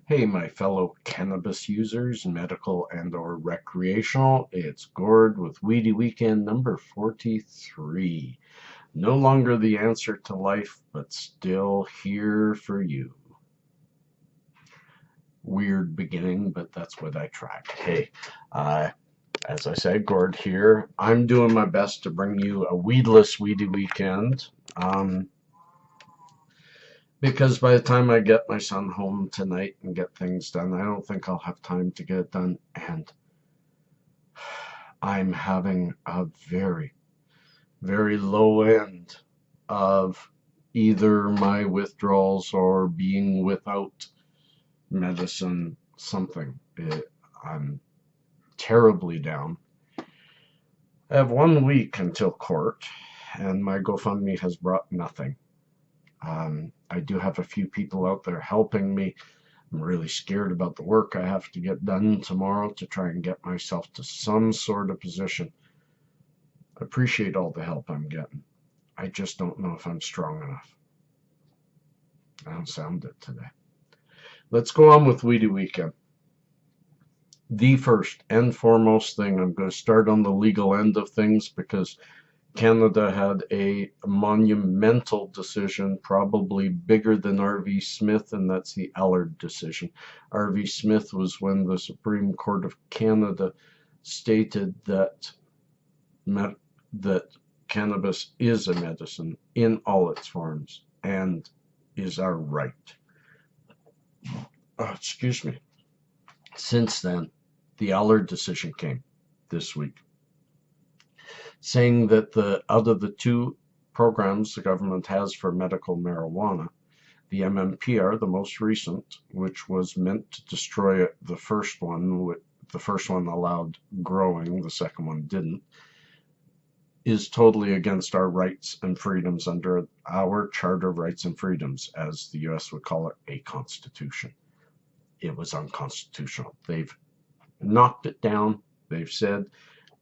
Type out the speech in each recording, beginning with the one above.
Hey, my fellow cannabis users, medical and/or recreational, it's Gord with Weedy Weekend number 43. No longer the answer to life, but still here for you. Weird beginning, but that's what I tried. Hey, as I said, Gord here. I'm doing my best to bring you a weedless Weedy Weekend. Because by the time I get my son home tonight and get things done, I don't think I'll have time to get it done. And I'm having a very, very low end of either my withdrawals or being without medicine, something. I'm terribly down. I have 1 week until court, and my GoFundMe has brought nothing. I do have a few people out there helping me. I'm really scared about the work I have to get done tomorrow to try and get myself to some sort of position. I appreciate all the help I'm getting. I just don't know if I'm strong enough. I don't sound it today. Let's go on with Weedy Weekend. The first and foremost thing, I'm going to start on the legal end of things because Canada had a monumental decision, probably bigger than R.V. Smith, and that's the Allard decision. R.V. Smith was when the Supreme Court of Canada stated that cannabis is a medicine in all its forms and is our right. Excuse me. Since then, the Allard decision came this week, saying that out of the two programs the government has for medical marijuana, the MMPR, the most recent, which was meant to destroy the first one allowed growing, the second one didn't, is totally against our rights and freedoms under our Charter of Rights and Freedoms, as the US would call it, a constitution. It was unconstitutional. They've knocked it down. They've said,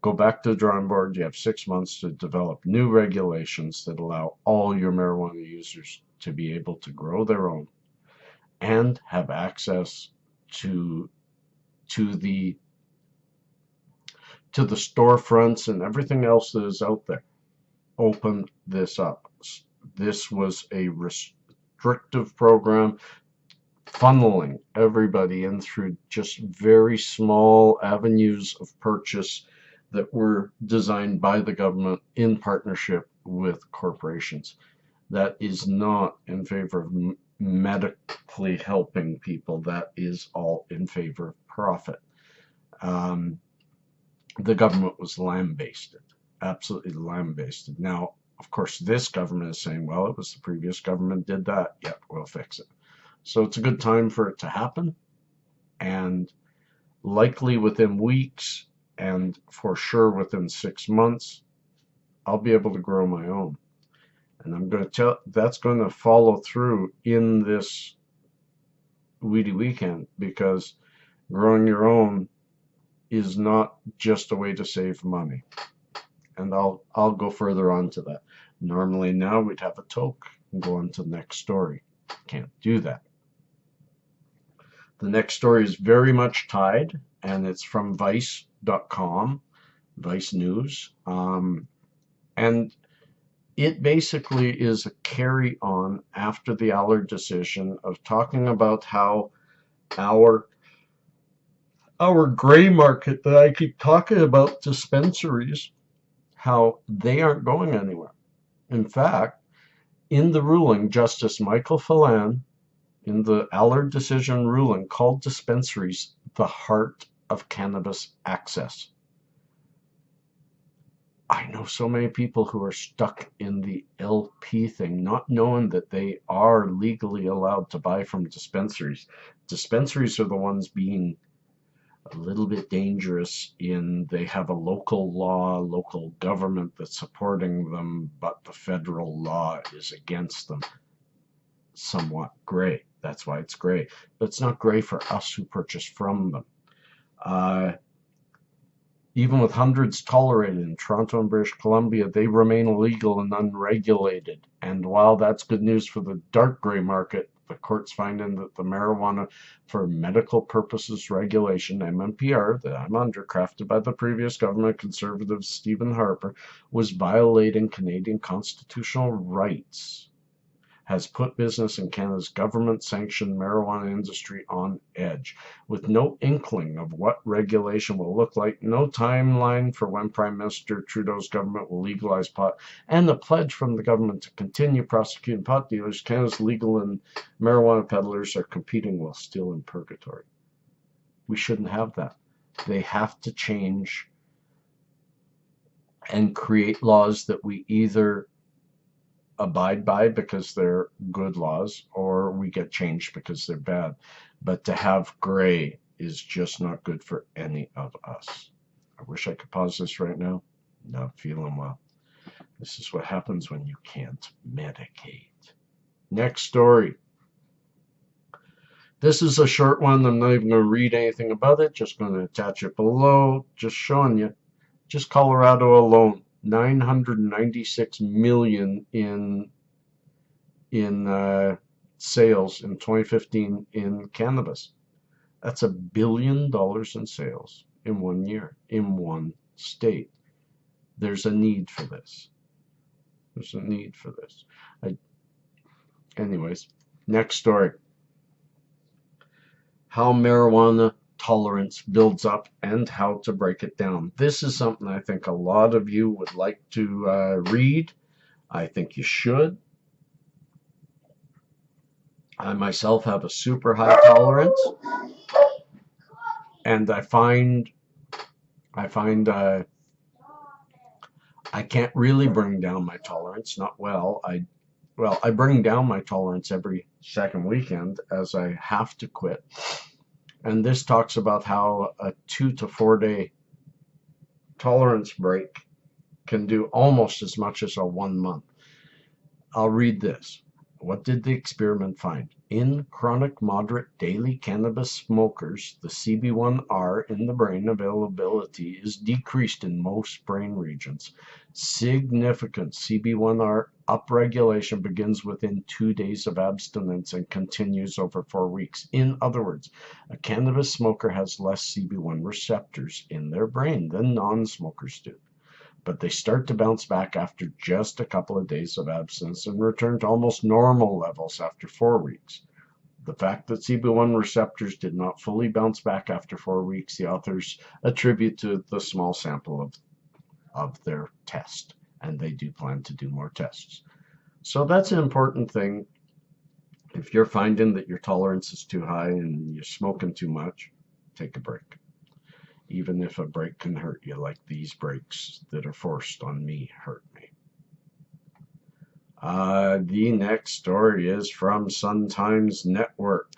go back to the drawing board. You have 6 months to develop new regulations that allow all your marijuana users to be able to grow their own and have access to the storefronts and everything else that is out there. Open this up. This was a restrictive program, funneling everybody in through just very small avenues of purchase that were designed by the government in partnership with corporations. That is not in favor of medically helping people. That is all in favor of profit. The government was lambasted, absolutely lambasted. Now, of course, this government is saying, well, it was the previous government did that. Yep, we'll fix it. So it's a good time for it to happen, and likely within weeks, and for sure within 6 months, I'll be able to grow my own. And I'm going to tell that's going to follow through in this Weedy Weekend, because growing your own is not just a way to save money. And I'll go further on to that. Normally now we'd have a toke and go on to the next story. Can't do that. The next story is very much tied, and it's from Vice.com, Vice News. And it basically is a carry on after the Allard decision of talking about how our gray market that I keep talking about, dispensaries, how they aren't going anywhere. In fact, in the ruling, Justice Michael Phelan, in the Allard decision ruling, called dispensaries the heart of cannabis access. I know so many people who are stuck in the LP thing, not knowing that they are legally allowed to buy from dispensaries. Dispensaries are the ones being a little bit dangerous in they have a local law, local government that's supporting them, but the federal law is against them. Somewhat gray. That's why it's gray. But it's not gray for us who purchase from them. Even with hundreds tolerated in Toronto and British Columbia, they remain illegal and unregulated. And while that's good news for the dark gray market, the court's finding that the marijuana for medical purposes regulation, MMPR, that I'm under, crafted by the previous government conservative Stephen Harper, was violating Canadian constitutional rights, has put business in Canada's government-sanctioned marijuana industry on edge. With no inkling of what regulation will look like, no timeline for when Prime Minister Trudeau's government will legalize pot, and a pledge from the government to continue prosecuting pot dealers, Canada's legal and marijuana peddlers are competing while still in purgatory. We shouldn't have that. They have to change and create laws that we either abide by because they're good laws, or we get changed because they're bad. But to have gray is just not good for any of us. I wish I could pause this right now. Not feeling well. This is what happens when you can't medicate. Next story. This is a short one. I'm not even going to read anything about it. Just going to attach it below. Just showing you. Just Colorado alone. 996 million in sales in 2015 in cannabis. That's $1 billion in sales in 1 year in one state. There's a need for this. There's a need for this. Anyways, next story. How marijuana tolerance builds up and how to break it down. This is something I think a lot of you would like to read. I think you should. I myself have a super high tolerance, and I find I can't really bring down my tolerance. Not well. I bring down my tolerance every second weekend as I have to quit. And this talks about how a 2 to 4 day tolerance break can do almost as much as a 1 month. I'll read this. What did the experiment find? In chronic moderate daily cannabis smokers, the CB1R in the brain availability is decreased in most brain regions. Significant CB1R upregulation begins within 2 days of abstinence and continues over 4 weeks. In other words, a cannabis smoker has less CB1 receptors in their brain than non-smokers do. But they start to bounce back after just a couple of days of abstinence and return to almost normal levels after 4 weeks. The fact that CB1 receptors did not fully bounce back after 4 weeks, the authors attribute to the small sample of their test, and they do plan to do more tests. So that's an important thing. If you're finding that your tolerance is too high and you're smoking too much, take a break. Even if a break can hurt you, like these breaks that are forced on me hurt me. The next story is from Sun Times Network.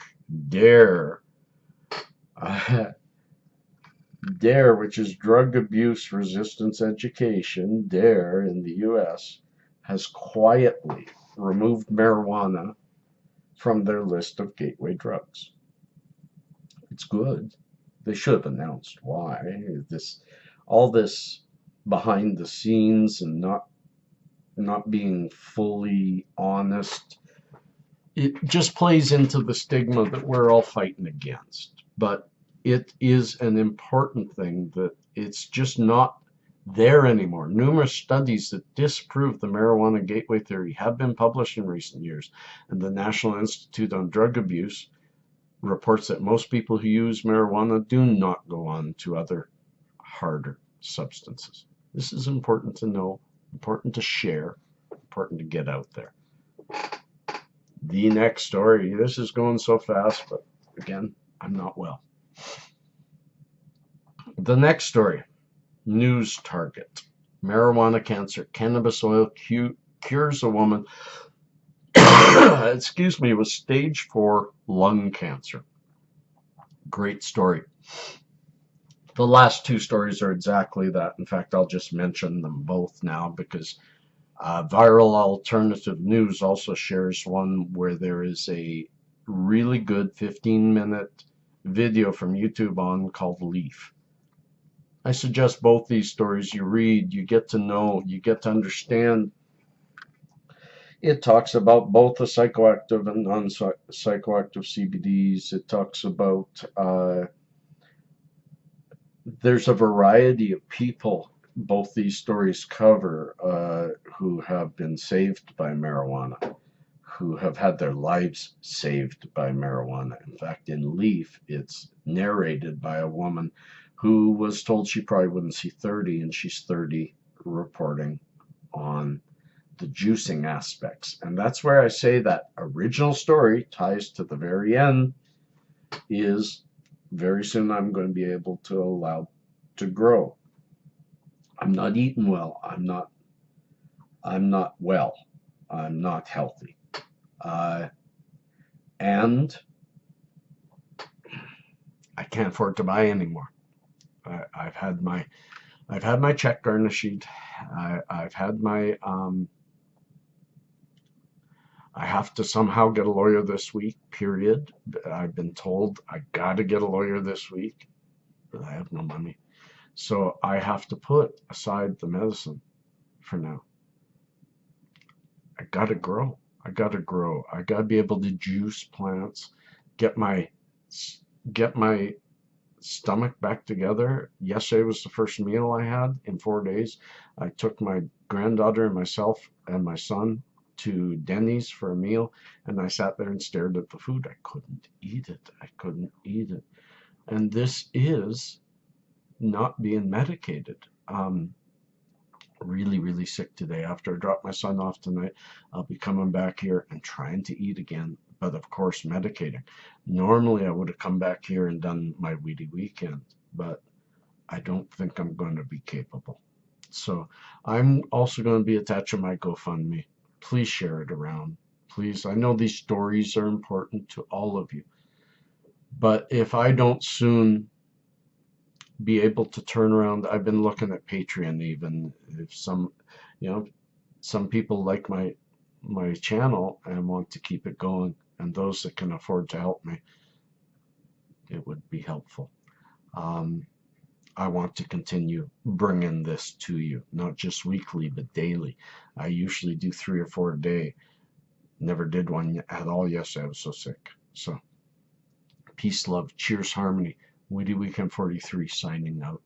DARE. DARE, which is Drug Abuse Resistance Education, DARE in the U.S., has quietly removed marijuana from their list of gateway drugs. It's good. They should have announced why. All this behind the scenes and not being fully honest, it just plays into the stigma that we're all fighting against. But it is an important thing that it's just not there anymore. Numerous studies that disprove the marijuana gateway theory have been published in recent years, and the National Institute on Drug Abuse reports that most people who use marijuana do not go on to other harder substances. This is important to know, important to share, important to get out there. The next story, this is going so fast, but again, I'm not well. The next story, news target. Marijuana cancer, cannabis oil cures a woman with stage 4 lung cancer. Great story. The last two stories are exactly that. In fact, I'll just mention them both now because Viral Alternative News also shares one where there is a really good 15-minute video from YouTube on called Leaf. I suggest both these stories you read, you get to know, you get to understand It talks about both the psychoactive and non-psychoactive CBDs. It talks about there's a variety of people both these stories cover who have been saved by marijuana, who have had their lives saved by marijuana. In fact, in Leaf, it's narrated by a woman who was told she probably wouldn't see 30, and she's 30 reporting on the juicing aspects. And that's where I say that original story ties to the very end is very soon I'm going to be able to allow to grow. I'm not eating well. I'm not well. I'm not healthy. And I can't afford to buy anymore. I've had my check garnished. I've had my I have to somehow get a lawyer this week, period. I've been told I gotta get a lawyer this week, but I have no money. So I have to put aside the medicine for now. I gotta grow. I gotta grow. I gotta be able to juice plants, get my get my stomach back together. Yesterday was the first meal I had in 4 days. I took my granddaughter and myself and my son to Denny's for a meal, and I sat there and stared at the food. I couldn't eat it. I couldn't eat it. And this is not being medicated. Really, really sick today. After I drop my son off tonight, I'll be coming back here and trying to eat again, but of course, medicating. Normally, I would have come back here and done my Weedy weekend, but I don't think I'm going to be capable. So I'm also going to be attaching my GoFundMe. Please share it around. Please. I know these stories are important to all of you, but if I don't soon be able to turn around, I've been looking at Patreon even. If some people like my channel and want to keep it going, and those that can afford to help me, it would be helpful. I want to continue bringing this to you, not just weekly, but daily. I usually do 3 or 4 a day. Never did one at all yesterday. I was so sick. So, peace, love, cheers, harmony. Weedy Weekend 43 signing out.